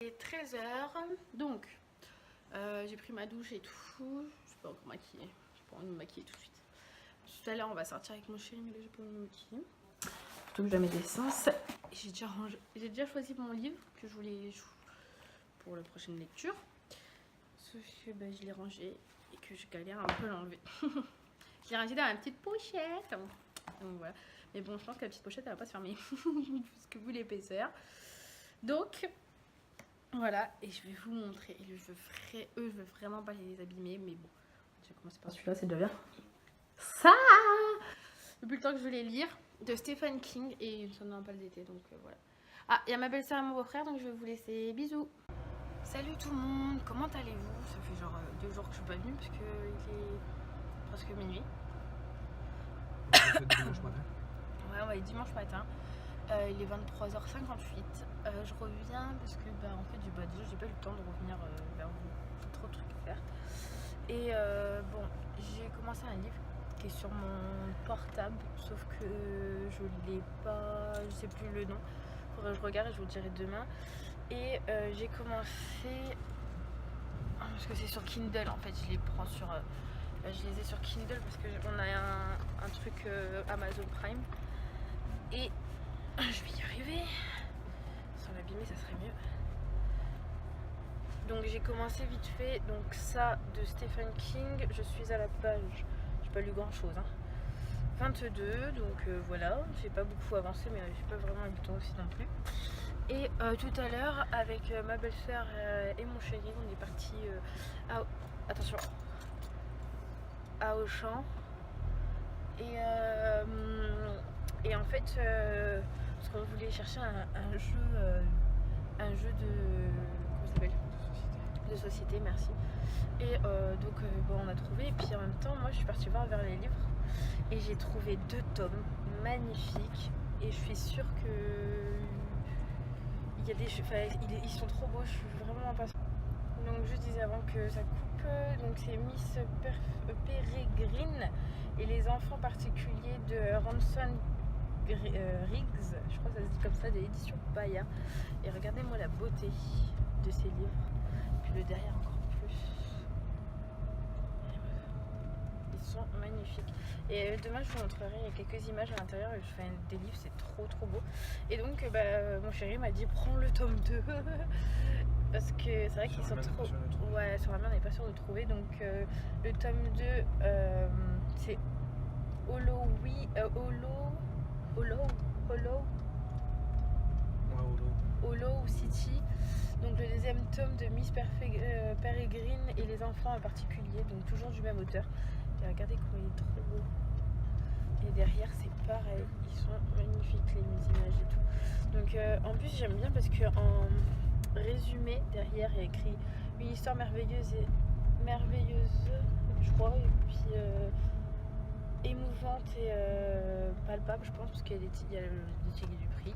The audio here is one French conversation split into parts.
Il est 13h, donc j'ai pris ma douche et tout. Je suis pas encore maquillée, j'ai pas envie de me maquiller tout de suite. Tout à l'heure, on va sortir avec mon chéri, mais là, j'ai pas envie de me maquiller. Surtout que je dois mettre l'essence. J'ai déjà choisi mon livre que je voulais pour la prochaine lecture. Sauf que je l'ai rangé et que je galère un peu à l'enlever. Je l'ai rangé dans ma petite pochette. Donc voilà. Mais bon, je pense que la petite pochette, elle va pas se fermer. Parce que vous l'épaisseur. Donc. Voilà, et je vais vous montrer. Je veux vraiment pas les abîmer, mais bon. Je vais commencer par celui-là, c'est déjà bien. Ça depuis le temps que je veux les lire, de Stephen King, et ça n'a pas d'été, donc voilà. Ah, il y a ma belle-sœur et mon beau-frère, donc je vais vous laisser. Bisous. Salut tout le monde, comment allez-vous? Ça fait genre 2 jours que je suis pas venue, parce qu'il est presque minuit. Dimanche matin. Ouais, dimanche matin. Il est 23h58. Je reviens parce que en fait déjà j'ai pas eu le temps de revenir vers vous. J'ai trop de trucs à faire. Et bon, j'ai commencé un livre qui est sur mon portable, sauf que je l'ai pas, je sais plus le nom. Faudrait que je regarde et je vous dirai demain. Et j'ai commencé parce que c'est sur Kindle en fait. Je les prends sur, je les ai sur Kindle parce que on a un truc Amazon Prime. Et je vais y arriver. Sans l'abîmer, ça serait mieux. Donc j'ai commencé vite fait. Donc ça de Stephen King. Je suis à la page. J'ai pas lu grand chose. 22. Donc voilà. J'ai pas beaucoup avancé, mais j'ai pas vraiment eu le temps aussi non plus. Et tout à l'heure, avec ma belle-sœur et mon chéri, on est parti attention, à Auchan. Et en fait, parce qu'on voulait chercher un jeu de. Comment ça s'appelle? De société, merci. Et donc, on a trouvé. Et puis en même temps, moi je suis partie voir vers les livres. Et j'ai trouvé 2 tomes magnifiques. Et je suis sûre que. Il y a ils sont trop beaux, je suis vraiment impatiente. Donc je disais avant que ça coupe, donc c'est Miss Peregrine et les enfants particuliers de Ransom Riggs, je crois que ça se dit comme ça, de l'édition Paya. Et regardez-moi la beauté de ces livres, puis le derrière encore plus. Ils sont magnifiques. Et demain je vous montrerai, il y a quelques images à l'intérieur, je fais des livres, c'est trop beau. Et donc mon chéri m'a dit prends le tome 2. Parce que c'est vrai qu'ils sont trop. Ouais, sur la main on n'est pas sûr de trouver. Donc le tome 2 c'est Hollow City. Donc le deuxième tome de Miss Peregrine et les enfants en particulier. Donc toujours du même auteur. Et regardez comment il est trop beau. Et derrière c'est pareil. Ils sont magnifiques les images et tout. Donc en plus j'aime bien parce que en résumé derrière il y a écrit une histoire merveilleuse, je crois, et puis émouvante et palpable, je pense, parce qu'il y a l'étiquette du prix.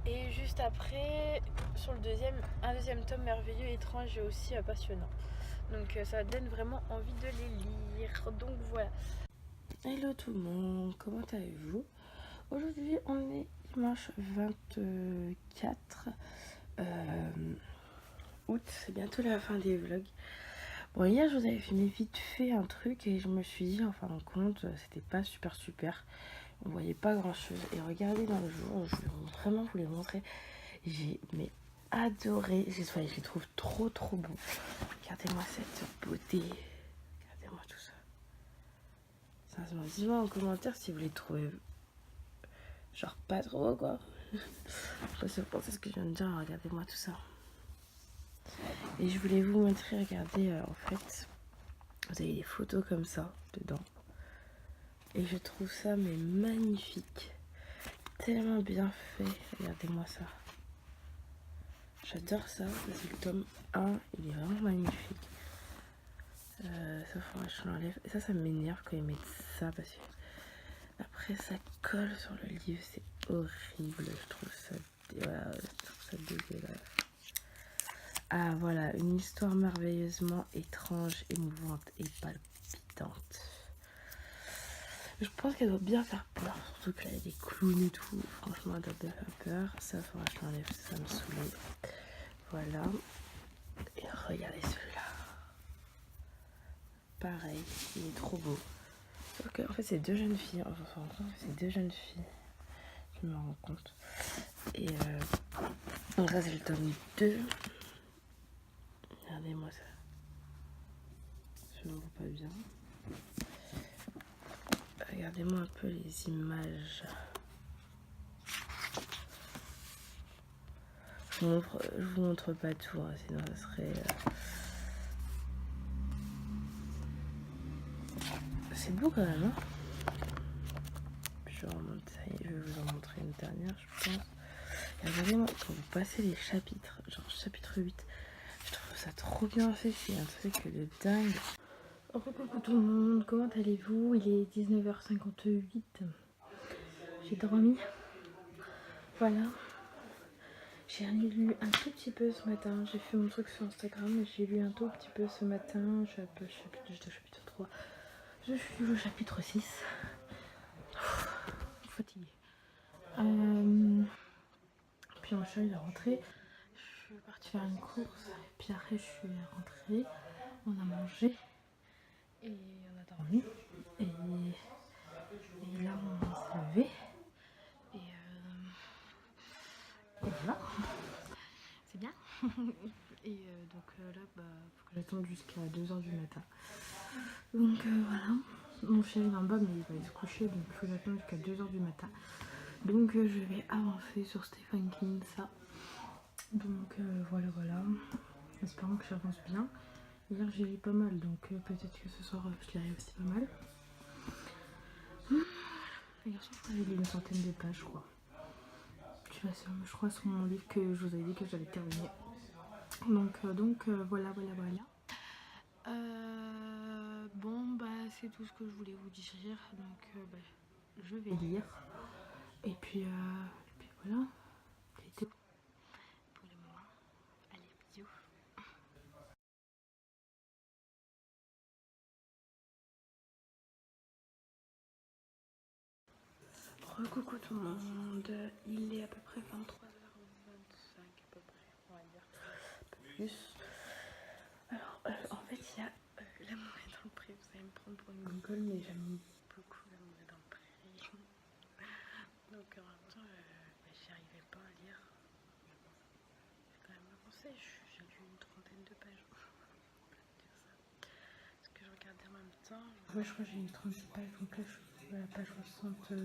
Et juste après, sur un deuxième tome merveilleux, étrange et aussi passionnant. Donc ça donne vraiment envie de les lire. Donc voilà. Hello tout le monde, comment allez-vous? Aujourd'hui on est dimanche 24 août, c'est bientôt la fin des vlogs. Bon, hier je vous avais filmé vite fait un truc et je me suis dit, en fin de compte, c'était pas super. On voyait pas grand chose. Et regardez dans le jour, je vais vraiment vous les montrer. J'ai adoré, je les trouve trop beaux. Regardez-moi cette beauté. Regardez-moi tout ça. Dites-moi en commentaire si vous les trouvez genre pas trop quoi. Je sais pas ce que je viens de dire, regardez-moi tout ça. Et je voulais vous montrer, regardez, en fait, vous avez des photos comme ça dedans. Et je trouve ça mais magnifique. Tellement bien fait. Regardez-moi ça. J'adore ça. C'est le tome 1. Il est vraiment magnifique. Ça faudra que je l'enlève. Et ça m'énerve quand ils mettent ça parce que après ça colle sur le livre. C'est horrible. Je trouve ça dégueulasse. Ah voilà, une histoire merveilleusement étrange, émouvante et palpitante. Je pense qu'elle doit bien faire peur, surtout que là il y a des clowns et tout. Franchement, elle doit bien faire peur. Ça, faudra que je l'enlève, ça me saoule. Voilà. Et regardez celui-là. Pareil, il est trop beau. Sauf que en fait, c'est deux jeunes filles. Enfin, on se rend compte que c'est deux jeunes filles. Je me rends compte. Et donc ça, c'est le tome 2. Regardez-moi ça. Je ne vois pas bien. Regardez-moi un peu les images. Je vous montre pas tout, hein, sinon ça serait... C'est beau quand même, hein. Je vais vous en montrer une dernière, je pense. Et regardez-moi, quand vous passez les chapitres, genre chapitre 8, je trouve ça trop bien fait, c'est un truc de dingue. Coucou tout le monde, comment allez-vous? Il est 19h58. J'ai dormi. Voilà. J'ai lu un tout petit peu ce matin. J'ai fait mon truc sur Instagram et j'ai lu un tout petit peu ce matin. J'étais au chapitre 3. Je suis au chapitre 6. Fatiguée. Puis mon chat il est rentré. Je suis partie faire une course. Puis après je suis rentrée. On a mangé. Et on a dormi. Et là on s'est levé. Et voilà. C'est bien. Et donc là, faut que j'attende jusqu'à 2h du matin. Donc voilà. Mon chéri est en bas, mais il va aller se coucher, donc il faut que j'attende jusqu'à 2h du matin. Donc je vais avancer sur Stephen King, ça. Donc voilà. Espérons que j'avance bien. Hier j'ai lu pas mal, donc peut-être que ce soir je lirai aussi pas mal. Hier soir je crois que j'ai lu une centaine de pages, je crois. Je crois sur mon livre que je vous avais dit que j'allais terminer. Donc voilà. Bon c'est tout ce que je voulais vous dire. Donc je vais lire. Et puis voilà. C'est tout pour le moment. Allez, bisous. Coucou tout le monde, il est à peu près 23h25 à peu près, on va dire, un peu plus. Alors en fait il y a l'amour est dans le pré, vous allez me prendre pour une gogole mais j'aime beaucoup l'amour est dans le pré. Donc en même temps j'y arrivais pas à lire. J'ai quand même avancé, j'ai lu une trentaine de pages. Parce que je regardais en même temps. Ouais, je crois que j'ai lu 30 pages, donc là je suis à la page 74.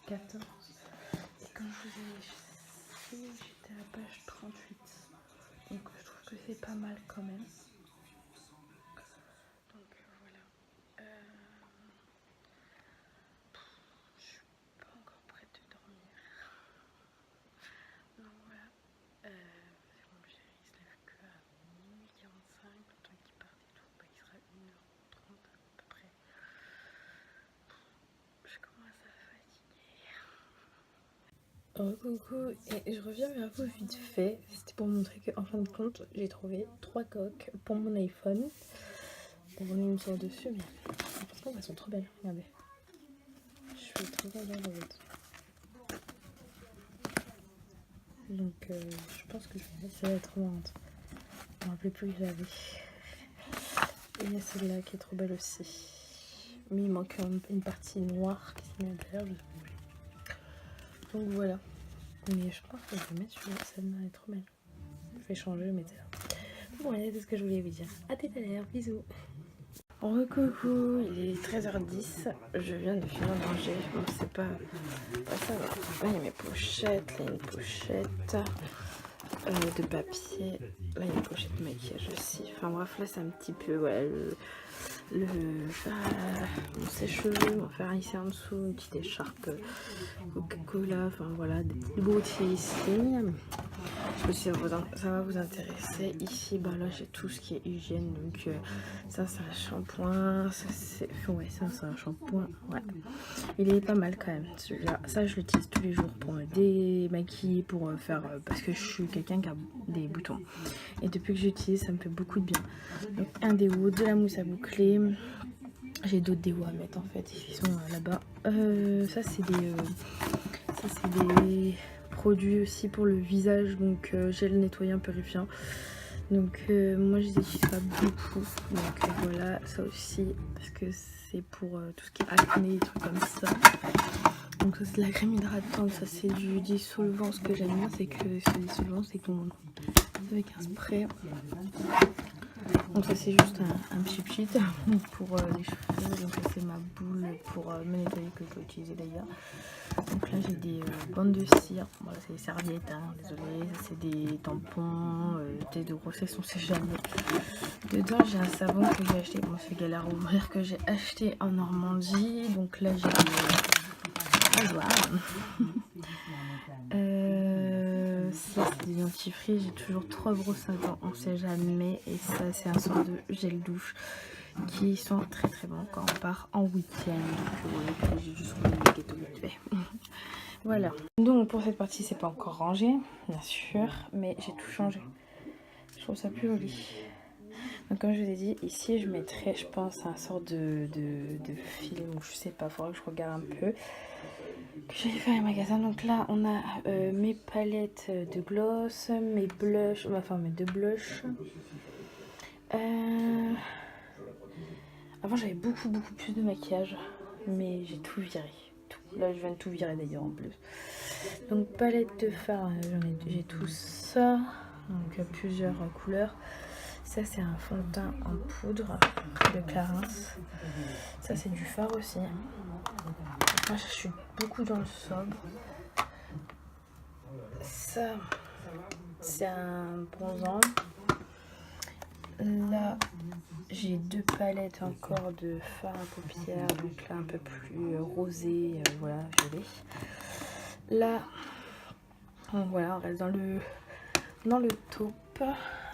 Et quand je vous ai fait, j'étais à la page 38. Donc je trouve que c'est pas mal quand même. Donc voilà. Je suis pas encore prête de dormir. Donc voilà. Mon chéri il se lève que à minuit 45. Le temps qu'il parte et tout, il sera 1h30 à peu près. Je commence à fatiguer. Coucou, et je reviens vers vous vite fait. C'était pour montrer qu'en fin de compte, j'ai trouvé 3 coques pour mon iPhone. On va une sorte dessus, mais franchement, elles sont trop belles. Regardez. Je suis trop contente de l'autre. Donc, je pense que ça va être trop marrante. Je me rappelais plus que j'avais. Et il y a celle-là qui est trop belle aussi. Mais il manque une partie noire qui s'est mise à l'intérieur. Donc voilà. Mais je pense que je vais mettre celle-là, elle est trop belle. Je vais changer, je vais mettre celle-là. Bon, voilà, c'est ce que je voulais vous dire. À tout à l'heure, bisous. Coucou, il est 13h10. Je viens de finir de manger. Bon, c'est pas ça. Là, il y a mes pochettes. Là, il y a une pochette de papier. Là, il y a une pochette de maquillage aussi. Enfin bref, là, c'est un petit peu mon sèche-cheveux, mon fer à lisser en dessous, une petite écharpe Coca-Cola, enfin voilà, des petits boutiers ici. Je sais pas si ça va vous intéresser. Ici, là j'ai tout ce qui est hygiène, donc ça c'est un shampoing, ça c'est un shampoing, ouais. Il est pas mal quand même, celui-là. Ça je l'utilise tous les jours pour me démaquiller, pour faire, parce que je suis quelqu'un qui a des boutons. Et depuis que j'utilise, ça me fait beaucoup de bien. Donc un déo, de la mousse à boucler, J'ai d'autres déos à mettre en fait, ils sont là-bas. Ça c'est des produits aussi pour le visage, donc gel nettoyant purifiant. Donc moi je les utilise pas beaucoup, donc voilà, ça aussi parce que c'est pour tout ce qui est acné, des trucs comme ça. Donc ça c'est de la crème hydratante, ça c'est du dissolvant. Ce que j'aime bien c'est que ce dissolvant c'est qu'on avec un spray. Donc ça c'est juste un pchit pour les cheveux. Donc ça c'est ma boule pour me nettoyer que je vais utiliser d'ailleurs. Donc là j'ai des bandes de cire, voilà c'est des serviettes, hein, désolé, ça c'est des tampons, thé de grossesse, on sait jamais. Dedans j'ai un savon que j'ai acheté, bon c'est galère à ouvrir, que j'ai acheté en Normandie. Donc là j'ai des rasoirs. Ça c'est des dentifrices, j'ai toujours 3 brosses à dents, on sait jamais. Et ça c'est un sort de gel douche qui sont très très bons quand on part en week-end. Donc voilà, j'ai juste remis le gâteau vite fait. Voilà, donc pour cette partie c'est pas encore rangé bien sûr, mais j'ai tout changé, je trouve ça plus joli. Donc comme je vous ai dit, ici je mettrai je pense un sort de film, ou je sais pas, faudra que je regarde un peu, que j'ai fait à un magasin. Donc là on a mes palettes de gloss, mes blushs, enfin mes 2 blushs. Avant j'avais beaucoup plus de maquillage, mais j'ai tout viré. Là je viens de tout virer d'ailleurs en plus. Donc palette de fard, j'ai tout ça, donc plusieurs couleurs. Ça c'est un fond de teint en poudre de Clarins. Ça c'est du fard aussi. Moi je suis beaucoup dans le sobre. Ça c'est un bronzant. Là j'ai 2 palettes encore de fard à paupières, donc là un peu plus rosé, voilà, violet. Là donc voilà, on reste dans le taupe.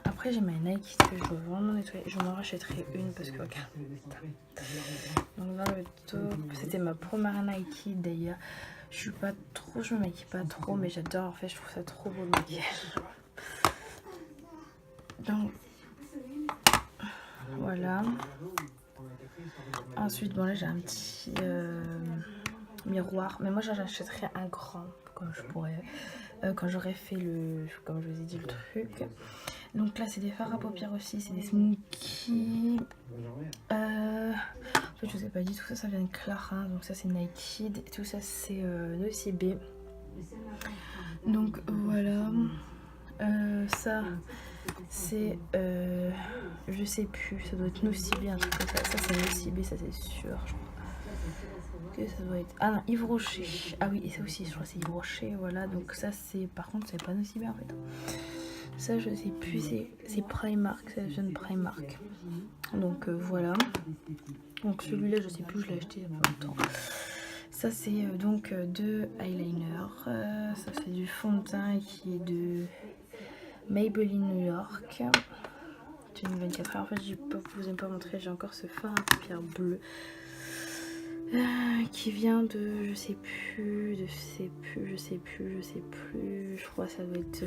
Après j'ai ma Nike que je dois vraiment nettoyer, je m'en rachèterai une parce que regarde. Donc dans le taupe, c'était ma première Nike d'ailleurs. Je me maquille pas trop, mais j'adore, en fait je trouve ça trop beau le maquillage. Donc voilà. Ensuite bon là j'ai un petit miroir, mais moi j'achèterai un grand comme je pourrais quand j'aurai fait comme je vous ai dit, le truc. Donc là c'est des fards à paupières aussi, c'est des smoky. En fait je vous ai pas dit, tout ça ça vient de Clarins, donc ça c'est Naked, tout ça c'est Nocibé. Donc voilà. Ça c'est je sais plus, ça doit être Nocibé, un truc comme ça. Ça c'est Nocibé, ça c'est sûr, je crois que ça doit être, ah non, Yves Rocher. Ah oui, et ça aussi je crois que c'est Yves Rocher. Voilà, donc ça c'est, par contre c'est pas Nocibé en fait. Ça je sais plus, c'est Primark, ça vient de Primark. Donc voilà. Donc celui-là je sais plus, je l'ai acheté il y a pas longtemps. Ça c'est donc 2 eyeliners. Ça c'est du fond de teint qui est de Maybelline New York. C'est une 24 heures. En fait je vous ai pas montré, j'ai encore ce fard à paupières bleu. Qui vient de je sais plus, je crois que ça doit être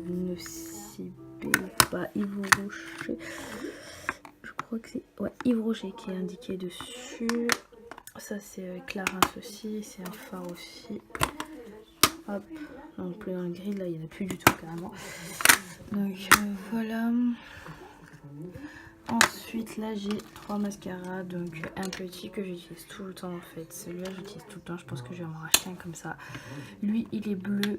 Nocibé ou pas, Yves Rocher, je crois que c'est, ouais, Yves Rocher qui est indiqué dessus. Ça c'est Clarins aussi, c'est un fard aussi. Hop, non plus dans le gris, là il n'y en a plus du tout carrément. Donc voilà. Ensuite là j'ai 3 mascaras, donc un petit que j'utilise tout le temps en fait, celui-là j'utilise tout le temps, je pense que je vais m'en racheter un comme ça. Lui il est bleu,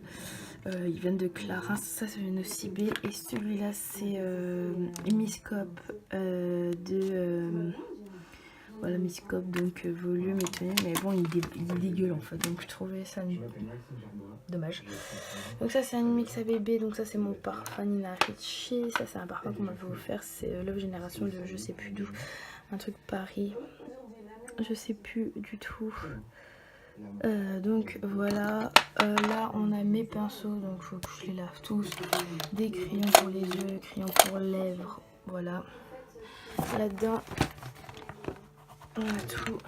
il vient de Clarins, ça vient de Nocibé, et celui-là c'est Miscope voilà, Miscope, donc volume et tenue, mais bon il est dégueulasse en fait, donc je trouvais ça dommage. Donc ça c'est un mix à bébé, donc ça c'est mon parfum Nina Ricci, ça c'est un parfum qu'on m'avait offert, c'est Love Génération de je sais plus d'où, un truc Paris, je sais plus du tout. Donc voilà, là on a mes pinceaux, donc il faut que je les lave tous, des crayons pour les yeux, crayons pour lèvres, voilà. Là-dedans on a tout.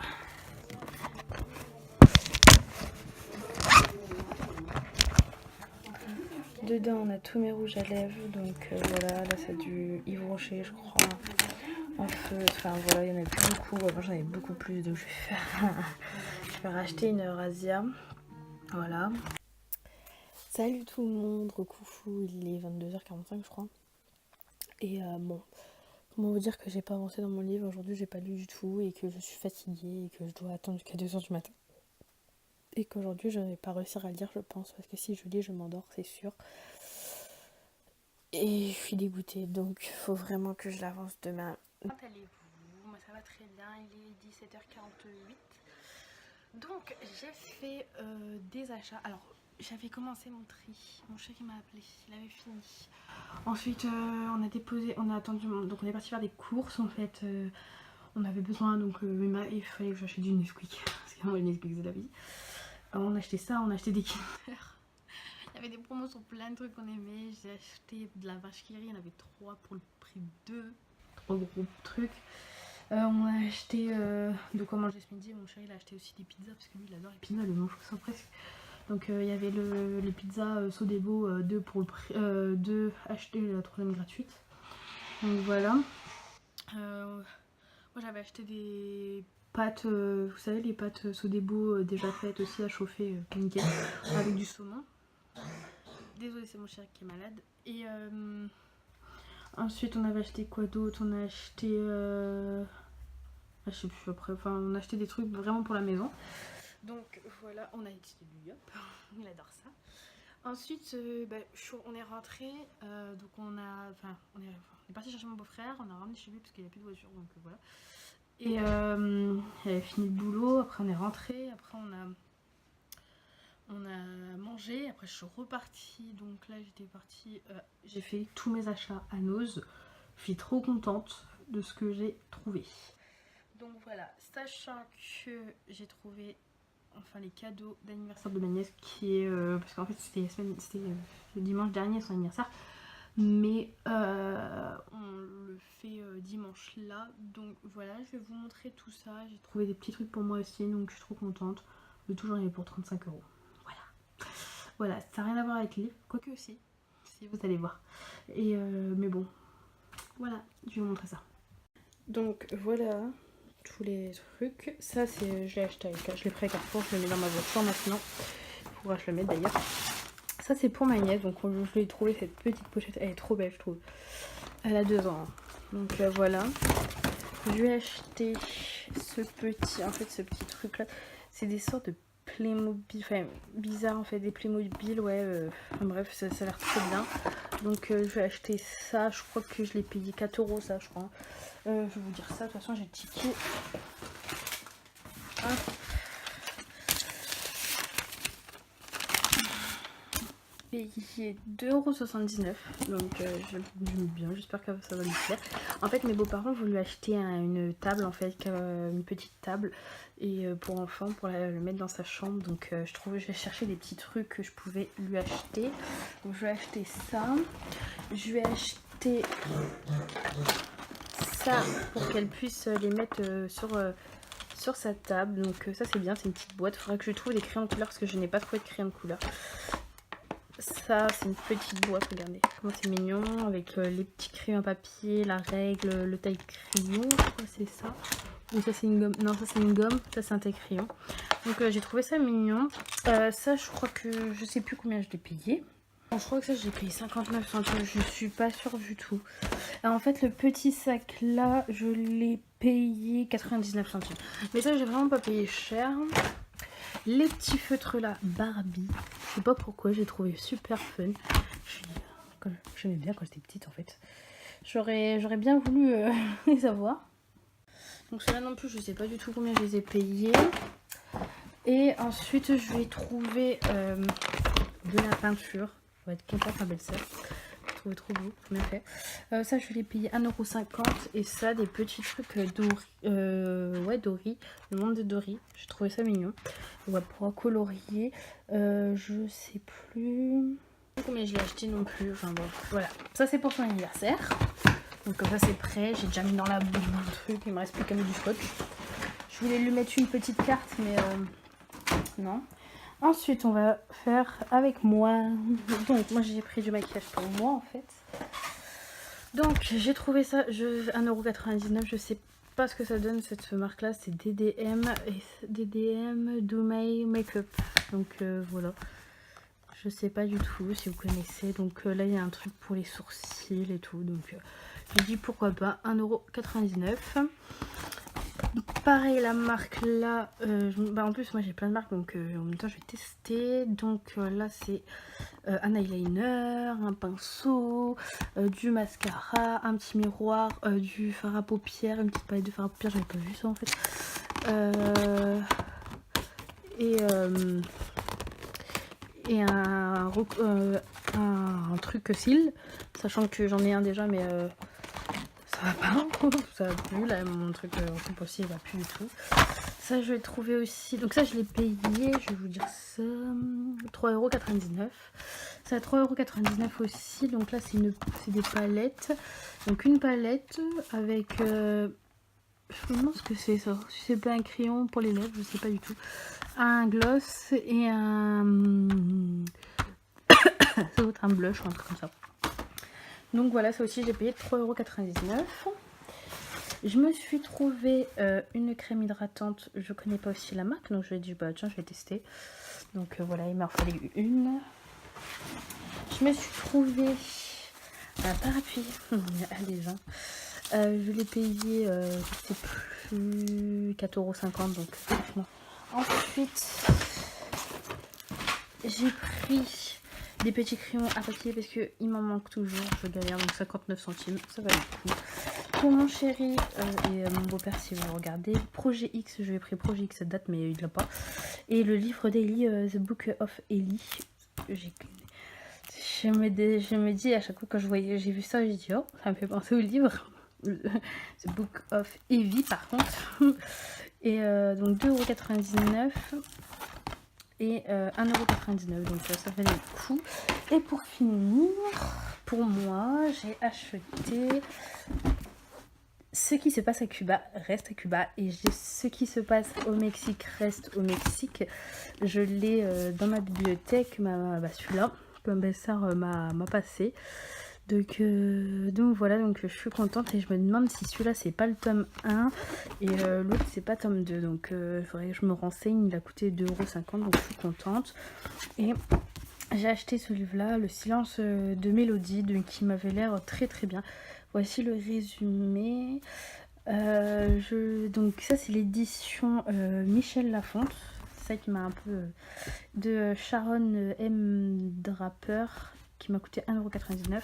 Dedans on a tous mes rouges à lèvres, donc voilà, là c'est du Yves Rocher je crois. en feu. Enfin voilà, il y en a plus beaucoup. Avant j'en avais beaucoup plus, donc je vais racheter une razzia. Voilà. Salut tout le monde, recoucou, il est 22h45 je crois. Et bon, comment vous dire que j'ai pas avancé dans mon livre aujourd'hui, j'ai pas lu du tout et que je suis fatiguée et que je dois attendre jusqu'à 2h du matin. Et qu'aujourd'hui je vais pas réussir à lire je pense, parce que si je lis je m'endors c'est sûr. Et je suis dégoûtée, donc il faut vraiment que je l'avance demain. Comment allez-vous? Moi ça va très bien, il est 17h48. Donc j'ai fait des achats. Alors j'avais commencé mon tri, mon chéri m'a appelé, il avait fini. Ensuite on a déposé, on a attendu, donc on est parti faire des courses en fait. On avait besoin, donc il fallait que j'achète du Nesquik, parce que moi le Nesquik c'est la vie. On a acheté ça, on a acheté des Kinder. Il y avait des promos sur plein de trucs qu'on aimait. J'ai acheté de la vache qui rit, il y en avait 3 pour le prix de 2. 3 gros trucs. On a acheté de quoi manger ce midi. Mon chéri il a acheté aussi des pizzas parce que lui il adore les pizzas, il mange ça presque. Donc il y avait les pizzas Sodebo 2 pour le prix, 2 achetés, la troisième gratuite. Donc voilà. Moi j'avais acheté des pâtes, vous savez les pâtes Sodebo déjà faites aussi à chauffer, nickel, avec du saumon. Désolée c'est mon chéri qui est malade. Et ensuite on avait acheté quoi d'autre? On a acheté je sais plus après, enfin on a acheté des trucs vraiment pour la maison. Donc voilà, on a acheté du yop, il adore ça. Ensuite on est rentré, donc on est parti chercher mon beau-frère, on a ramené chez lui parce qu'il n'y a plus de voiture, donc voilà. Et il avait fini le boulot, après on est rentré, après on a mangé, après je suis repartie, donc là j'étais partie, j'ai fait tous mes achats à Nose, je suis trop contente de ce que j'ai trouvé. Donc voilà, sachant que j'ai trouvé enfin les cadeaux d'anniversaire de ma nièce qui est, parce qu'en fait c'était le dimanche dernier son anniversaire, mais on le fait dimanche là, donc voilà je vais vous montrer tout ça. J'ai trouvé des petits trucs pour moi aussi, donc je suis trop contente. Le tout j'en ai pour 35 €. Voilà, ça n'a rien à voir avec les livres, quoique aussi, si vous allez voir. Et mais bon, voilà, je vais vous montrer ça. Donc voilà tous les trucs. Ça c'est, je l'ai acheté avec, je l'ai pris à Carrefour, je le mets dans ma voiture maintenant. Il faudra que je le mette d'ailleurs. Ça c'est pour ma nièce, donc je l'ai trouvé cette petite pochette, elle est trop belle je trouve. Elle a 2 ans. Donc voilà. Je lui ai acheté ce petit truc là. C'est des sortes de Playmobil, enfin bizarre en fait, des Playmobil, ouais, enfin, bref ça a l'air très bien. Donc je vais acheter ça, je crois que je l'ai payé 4 € ça je crois. Je vais vous dire ça, de toute façon j'ai le ticket. Payé 2,79 €, donc j'aime bien, j'espère que ça va lui plaire. En fait mes beaux-parents voulaient acheter une table en fait, une petite table et pour enfant, pour le mettre dans sa chambre, donc je vais chercher des petits trucs que je pouvais lui acheter. Donc je vais acheter ça, je vais acheter ça pour qu'elle puisse les mettre sur sa table, donc ça c'est bien, c'est une petite boîte. Il faudrait que je trouve des crayons de couleur parce que je n'ai pas trouvé de crayons de couleur. Ça c'est une petite boîte, regardez comment c'est mignon, avec les petits crayons à papier, la règle, le taille-crayon, je crois que c'est ça. Ou ça c'est une gomme, non ça c'est une gomme, ça c'est un taille-crayon. Donc j'ai trouvé ça mignon. Ça je crois que, je sais plus combien je l'ai payé. Bon, je crois que ça j'ai payé 59 centimes, je suis pas sûre du tout. Alors, en fait le petit sac là, je l'ai payé 99 centimes. Mais ça j'ai vraiment pas payé cher. Les petits feutres là, Barbie, je sais pas pourquoi, j'ai trouvé super fun. J'aimais bien quand j'étais petite en fait. J'aurais bien voulu les avoir. Donc ceux-là non plus, je sais pas du tout combien je les ai payés. Et ensuite je vais trouver de la peinture. On va être contente ma belle-sœur. Je trouve trop beau, bien fait. Ça je l'ai payé 1,50 € et ça des petits trucs Dory, le monde de Dory. J'ai trouvé ça mignon. On va pouvoir colorier. Je sais plus combien je l'ai acheté non plus. Enfin bon, voilà. Ça c'est pour son anniversaire. Donc comme ça c'est prêt. J'ai déjà mis dans la boule le truc. Il me reste plus qu'à mettre du scotch. Je voulais lui mettre une petite carte, mais non. Ensuite, on va faire avec moi. Donc, moi, j'ai pris du maquillage pour moi, en fait. Donc j'ai trouvé ça 1,99 €. Je sais pas ce que ça donne cette marque là, c'est DDM et DDM Do My Makeup. Donc voilà. Je sais pas du tout si vous connaissez. Donc là il y a un truc pour les sourcils et tout. Donc j'ai dit pourquoi pas 1,99 €. Pareil la marque là, en plus moi j'ai plein de marques donc en même temps je vais tester. Donc là c'est un eyeliner, un pinceau, du mascara, un petit miroir, du fard à paupières, une petite palette de fard à paupières, j'avais pas vu ça en fait. Et un truc cils, sachant que j'en ai un déjà mais ça va pas, ça va plus, là mon truc en possible va plus du tout. Ça je l'ai trouvé aussi, donc ça je l'ai payé, je vais vous dire ça, 3,99 €. C'est à 3,99 € aussi, donc là c'est des palettes. Donc une palette avec, je me demande ce que c'est ça, si c'est pas un crayon pour les lèvres, je sais pas du tout. Un gloss et un, ça doit être un blush ou un truc comme ça. Donc voilà, ça aussi j'ai payé 3,99 €. Je me suis trouvé une crème hydratante, je connais pas aussi la marque, donc je vais dire bah tiens je vais tester. Donc voilà, il m'a fallu une. Je me suis trouvé un parapluie, allez hein. Je l'ai payé, je sais plus, 4,50 €, donc franchement. Ensuite, j'ai pris des petits crayons à papier parce qu'il m'en manque toujours, je galère, donc 59 centimes, ça va le coup. Pour mon chéri et mon beau-père si vous regardez, Projet X, je vais pris Projet X, cette date mais il l'a pas. Et le livre d'Ellie, The Book of Ellie. Je me dis à chaque fois quand j'ai vu ça, j'ai dit oh, ça me fait penser au livre. The Book of Evie par contre. Et donc 2,99 € et 1,99 €, donc ça fait le coup. Et pour finir, pour moi, j'ai acheté Ce qui se passe à Cuba reste à Cuba et ce qui se passe au Mexique reste au Mexique. Je l'ai dans ma bibliothèque, celui-là, comme best-seller m'a passé. Donc voilà, donc je suis contente et je me demande si celui-là c'est pas le tome 1 et l'autre c'est pas tome 2. Donc il faudrait que je me renseigne, il a coûté 2,50 €, donc je suis contente. Et j'ai acheté ce livre-là, Le silence de Mélodie, donc qui m'avait l'air très très bien. Voici le résumé. Donc ça c'est l'édition Michel Lafonte. C'est ça qui m'a un peu... de Sharon M. Draper, qui m'a coûté 1,99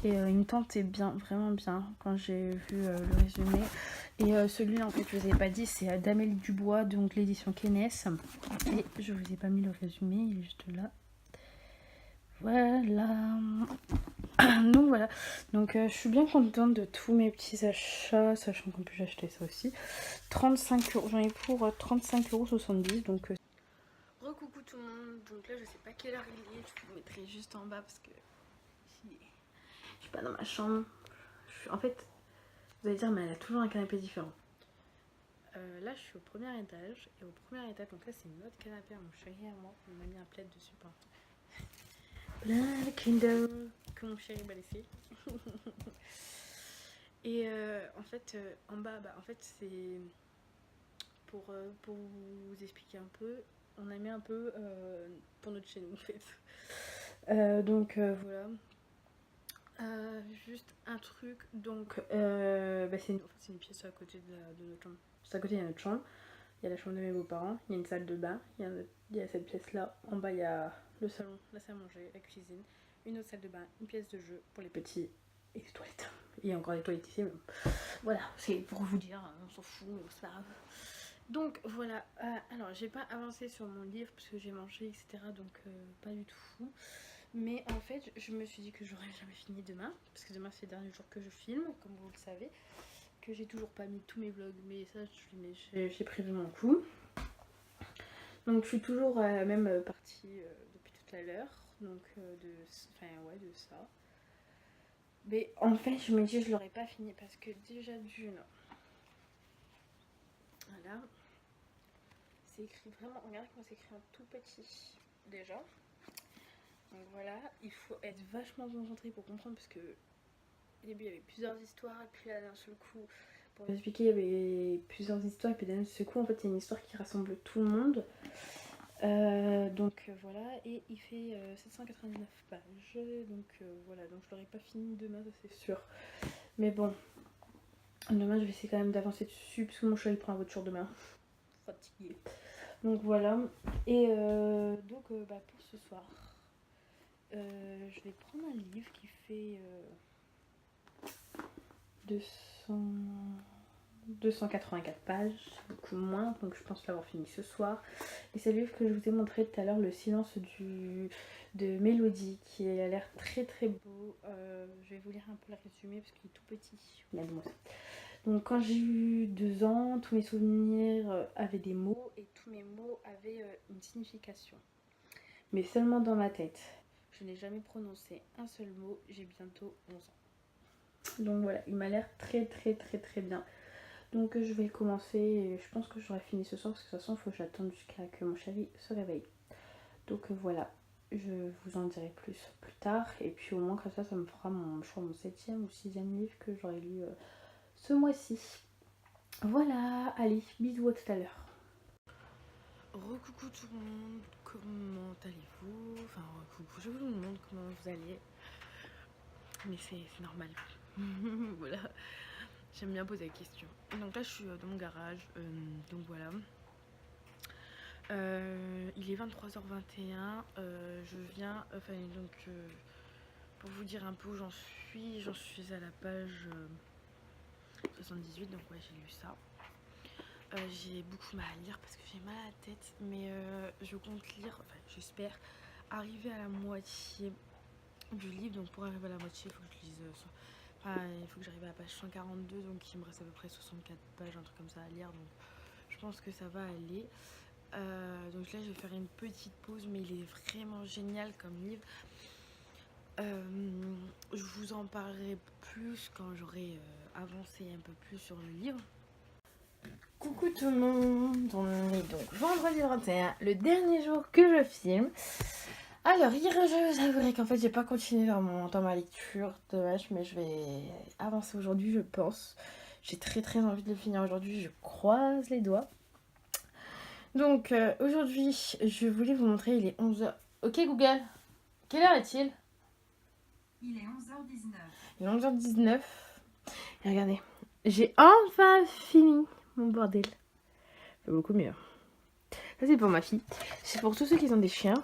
€. Et il me tentait bien, vraiment bien, quand j'ai vu le résumé. Et celui-là, en fait, je vous ai pas dit, c'est d'Amélie Dubois, donc l'édition Kenes. Et je vous ai pas mis le résumé, il est juste là. Voilà. Donc voilà, donc je suis bien contente de tous mes petits achats, sachant qu'en plus j'ai acheté ça aussi. 35 €, j'en ai pour 35,70 €, donc recoucou tout le monde. Donc là je sais pas quelle heure il est, je vous mettrai juste en bas parce que je suis pas dans ma chambre. En fait, vous allez dire mais elle a toujours un canapé différent. Là je suis au premier étage, et au premier étage, donc là c'est notre canapé à mon chéri et à moi, on m'a mis un plaid dessus par Black Kingdom que mon chéri m'a laissé. Et en fait en bas, en fait c'est pour vous expliquer un peu, on a mis un peu pour notre chaîne en fait. Donc voilà. Juste un truc, donc c'est une pièce à côté de notre chambre. Juste à côté il y a notre chambre, il y a la chambre de mes beaux-parents, il y a une salle de bain, il y a cette pièce là, en bas il y a le salon, la salle à manger, la cuisine, une autre salle de bain, une pièce de jeu pour les petits et des toilettes. Il y a encore des toilettes ici, mais voilà, c'est pour vous dire, on s'en fout, c'est pas grave. Donc voilà, alors j'ai pas avancé sur mon livre parce que j'ai mangé, etc. Donc pas du tout. Mais en fait, je me suis dit que j'aurais jamais fini demain, parce que demain c'est le dernier jour que je filme, comme vous le savez, que j'ai toujours pas mis tous mes vlogs, mais ça j'ai prévu mon coup. Donc je suis toujours à la même partie depuis tout à l'heure, donc de ça. Mais en fait, je me dis je l'aurais pas fini parce que déjà d'une, voilà, c'est écrit vraiment, regardez comment c'est écrit en tout petit déjà. Donc voilà, il faut être vachement concentré pour comprendre parce que Au début il y avait plusieurs histoires et puis là d'un seul coup, pour vous expliquer, il y avait plusieurs histoires et puis d'un seul coup en fait il y a une histoire qui rassemble tout le monde. Donc voilà, et il fait 799 pages, donc voilà, donc je l'aurai pas fini demain, ça c'est sûr. Mais bon, demain je vais essayer quand même d'avancer dessus parce que mon chat il prend la voiture demain. Fatigué. Donc voilà, et donc pour ce soir, je vais prendre un livre qui fait 284 pages, beaucoup moins, donc je pense l'avoir fini ce soir. Et c'est le livre que je vous ai montré tout à l'heure, Le silence de Mélodie, qui a l'air très très beau. Je vais vous lire un peu le résumé parce qu'il est tout petit. Donc quand j'ai eu 2 ans, tous mes souvenirs avaient des mots et tous mes mots avaient une signification. Mais seulement dans ma tête. Je n'ai jamais prononcé un seul mot, j'ai bientôt 11 ans. Donc voilà, il m'a l'air très très très très bien. Donc je vais commencer, et je pense que j'aurai fini ce soir parce que de toute façon il faut que j'attende jusqu'à que mon chéri se réveille. Donc voilà, je vous en dirai plus tard. Et puis au moins comme ça me fera mon 7e ou 6e livre que j'aurai lu ce mois-ci. Voilà, allez, bisous, à tout à l'heure. Recoucou tout le monde, comment allez-vous? Enfin, recoucou, je vous demande comment vous allez. Mais c'est normal. Voilà, j'aime bien poser la question. Donc là, je suis dans mon garage, donc voilà. Il est 23h21, je viens, pour vous dire un peu où j'en suis à la page 78, donc ouais, j'ai lu ça. J'ai beaucoup mal à lire parce que j'ai mal à la tête, mais je compte lire, enfin j'espère arriver à la moitié du livre. Donc pour arriver à la moitié, il faut que je lise, il faut que j'arrive à la page 142, donc il me reste à peu près 64 pages, un truc comme ça à lire, donc je pense que ça va aller. Donc là je vais faire une petite pause, mais il est vraiment génial comme livre. Je vous en parlerai plus quand j'aurai avancé un peu plus sur le livre. Coucou tout le monde, on est donc vendredi 21, le dernier jour que je filme. Alors hier je vous avouerai qu'en fait j'ai pas continué dans ma lecture, dommage, mais je vais avancer aujourd'hui je pense. J'ai très très envie de le finir aujourd'hui, je croise les doigts. Donc aujourd'hui je voulais vous montrer, il est 11h. Ok Google, quelle heure est-il? Il est 11h19. Il est 11h19. Et regardez, j'ai enfin fini mon bordel. C'est beaucoup mieux. Ça c'est pour ma fille. C'est pour tous ceux qui ont des chiens.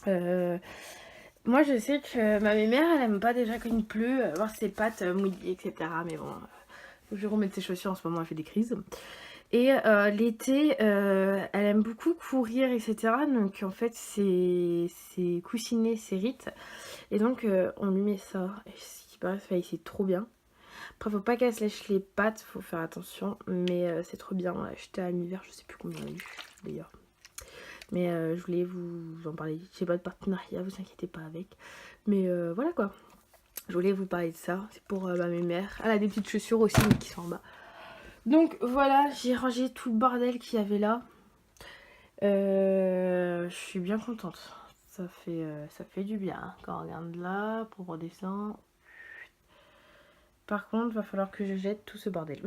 Moi je sais que ma mère elle aime pas déjà quand il pleut, avoir ses pattes mouillées, etc. Mais bon, faut que je remette ses chaussures en ce moment, elle fait des crises. Et l'été, elle aime beaucoup courir, etc. Donc en fait c'est coussiné, c'est Rite. Et donc on lui met ça. Et ce qui paraît, c'est trop bien. Après faut pas qu'elle se lèche les pattes, faut faire attention. Mais c'est trop bien, on l'a acheté à l'hiver, je sais plus combien on a eu d'ailleurs. Mais je voulais vous en parler. J'ai pas de partenariat, vous inquiétez pas avec. Mais voilà quoi. Je voulais vous parler de ça. C'est pour ma mère. Elle a des petites chaussures aussi mais qui sont en bas. Donc voilà, j'ai rangé tout le bordel qu'il y avait là. Je suis bien contente. Ça fait du bien. Hein. Quand on regarde là, pour redescendre. Par contre, va falloir que je jette tout ce bordel.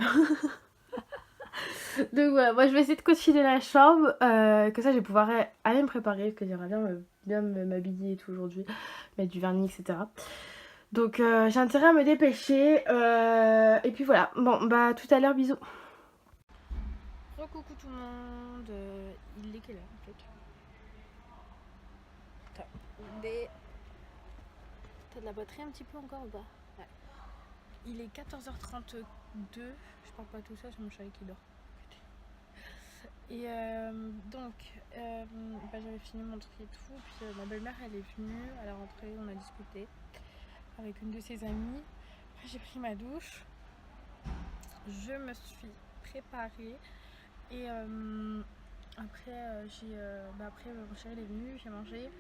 Donc voilà, moi je vais essayer de continuer la chambre, que ça je vais pouvoir aller me préparer, parce que j'aimerais bien m'habiller et tout aujourd'hui, mettre du vernis, etc. Donc j'ai intérêt à me dépêcher, et puis voilà, bon bah tout à l'heure, bisous. Recoucou tout le monde, il est quelle heure en fait? T'as de la batterie un petit peu encore ou pas? Ouais. Il est 14h32, je parle pas tout ça, c'est mon chéri qui dort. Et j'avais fini mon truc et tout, puis ma belle-mère elle est venue à la rentrée, on a discuté avec une de ses amies. Après j'ai pris ma douche, je me suis préparée et après mon chéri il est venu, j'ai mangé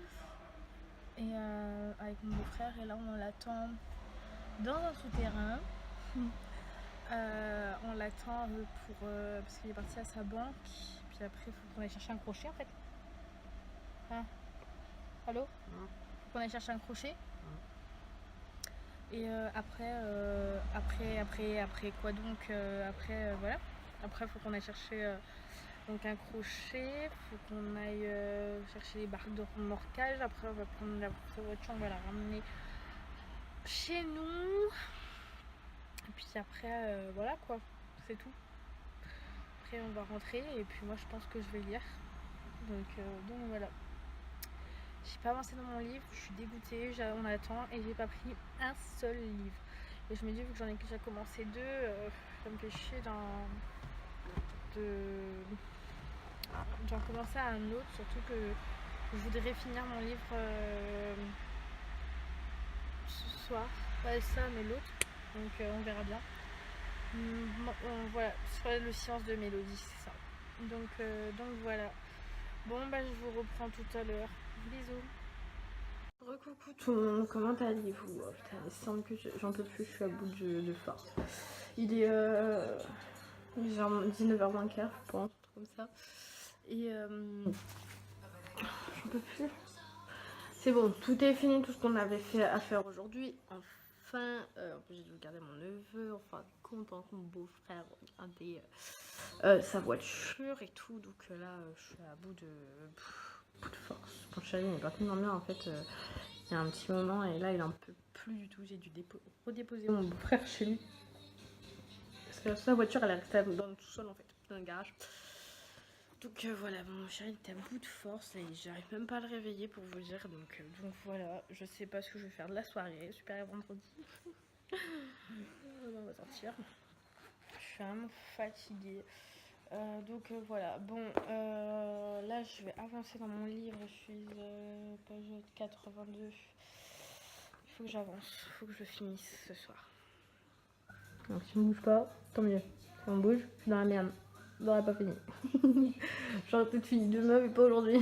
et avec mon beau-frère et là on l'attend dans un souterrain. On l'attend parce qu'il est parti à sa banque. Puis après, il faut qu'on aille chercher un crochet en fait. Hein? Allô? Faut qu'on aille chercher un crochet. Et après quoi donc voilà. Après faut qu'on aille chercher donc un crochet, faut qu'on aille chercher les barres de remorquage. Après on va prendre la voiture, on va la ramener chez nous. Et puis après voilà quoi, c'est tout. Après on va rentrer et puis moi je pense que je vais lire. Donc voilà. J'ai pas avancé dans mon livre, je suis dégoûtée, on attend et j'ai pas pris un seul livre. Et je me dis, vu que j'en ai déjà commencé 2, ça me fait chier d'en commencer à un autre, surtout que je voudrais finir mon livre ce soir. Pas ça, mais l'autre. Donc on verra bien. Voilà, sur le silence de Mélodie, c'est ça. Donc voilà. Bon, bah je vous reprends tout à l'heure. Bisous. Recoucou tout le monde, comment allez-vous? Oh, putain, il semble que j'en peux plus, je suis à bout de force. Il est genre 19h moins quart, je pense, comme ça. Et j'en peux plus. C'est bon, tout est fini, tout ce qu'on avait fait à faire aujourd'hui. Enfin, en plus j'ai dû regarder mon neveu, enfin content que mon beau-frère regardait sa voiture et tout. Donc là, je suis à bout de force. Mon chéri n'est pas tellement bien en fait. Il y a un petit moment et là il en peut plus du tout. J'ai dû redéposer mon beau-frère chez lui. Parce que sa voiture elle est restée dans le sous-sol en fait, dans le garage. Donc voilà, mon chéri était à bout de force et j'arrive même pas à le réveiller pour vous dire. Donc voilà, je sais pas ce que je vais faire de la soirée. Super vendredi. On va sortir. Je suis vraiment fatiguée. Donc voilà, bon, là je vais avancer dans mon livre, je suis page 82. Il faut que j'avance, il faut que je finisse ce soir. Donc si on bouge pas, tant mieux. Si on bouge, je suis dans la merde. J'aurais pas fini. J'aurais peut-être fini demain, mais pas aujourd'hui.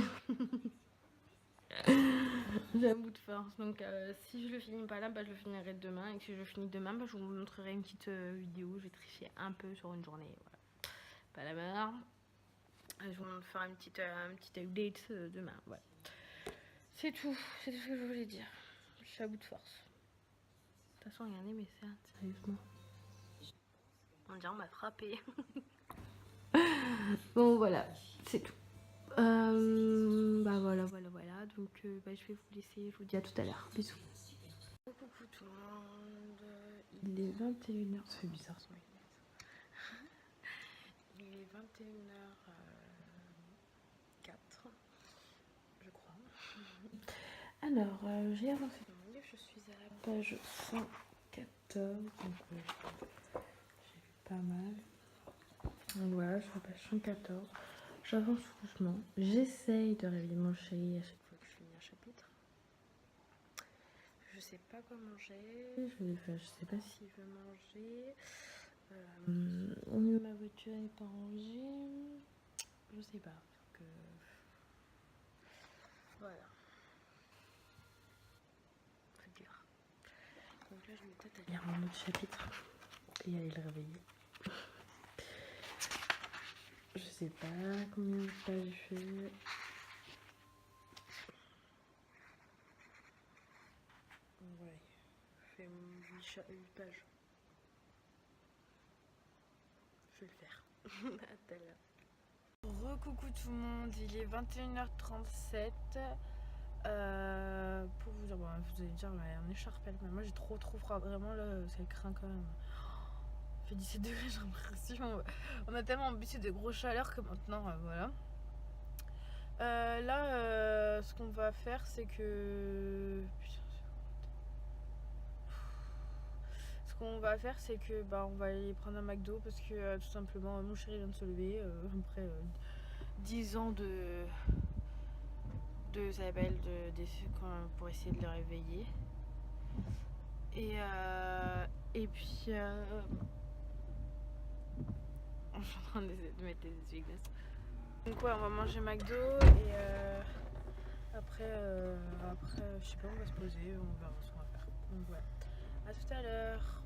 J'ai un bout de force, donc si je le finis pas là, bah, je le finirai demain. Et si je le finis demain, bah, je vous montrerai une petite vidéo. Je vais tricher un peu sur une journée. Voilà. Pas la meilleure. Je vais vous faire une petite update demain. Voilà. C'est tout ce que je voulais dire. Je suis à bout de force. De toute façon, regardez mes cernes, sérieusement. On dirait on m'a frappé. Bon, voilà, c'est tout. Bah voilà. Donc, bah, je vais vous laisser. Je vous dis à tout à l'heure. Bisous. Coucou tout le monde. Il est 21h. Ça fait bizarre son mec. Il est 21h04, je crois. Alors, j'ai avancé dans mon livre, je suis à la page 114, donc j'ai vu pas mal. Donc voilà, je suis à la page 114. J'avance doucement. J'essaye de réveiller mon chéri à chaque fois que je finis un chapitre. Je sais pas quoi manger. Je sais pas s'il veut manger. Ma voiture n'est pas rangée. Je sais pas. Donc, voilà. C'est dur. Donc là, je vais peut-être aller lire un autre chapitre et aller le réveiller. Je sais pas combien de pages je fais. Ouais, je fais 8 pages. Je vais le faire. À tout à l'heure. Recoucou tout le monde, il est 21h37. Pour vous dire, bon, vous allez dire, ouais, on écharpelle, mais moi j'ai trop froid, vraiment là, ça craint quand même. Il fait 17 degrés, j'ai l'impression. On a tellement habitué de grosses chaleurs que maintenant, voilà. Là, ce qu'on va faire, c'est que. Ce qu'on va faire, c'est que bah, on va aller prendre un McDo parce que tout simplement, mon chéri vient de se lever après 10 ans de Isabelle pour essayer de le réveiller. Et puis je suis en train de mettre des essuie glaces. Donc ouais, on va manger McDo et après je sais pas, on va se poser, on verra ce qu'on va faire. Donc voilà, à tout à l'heure.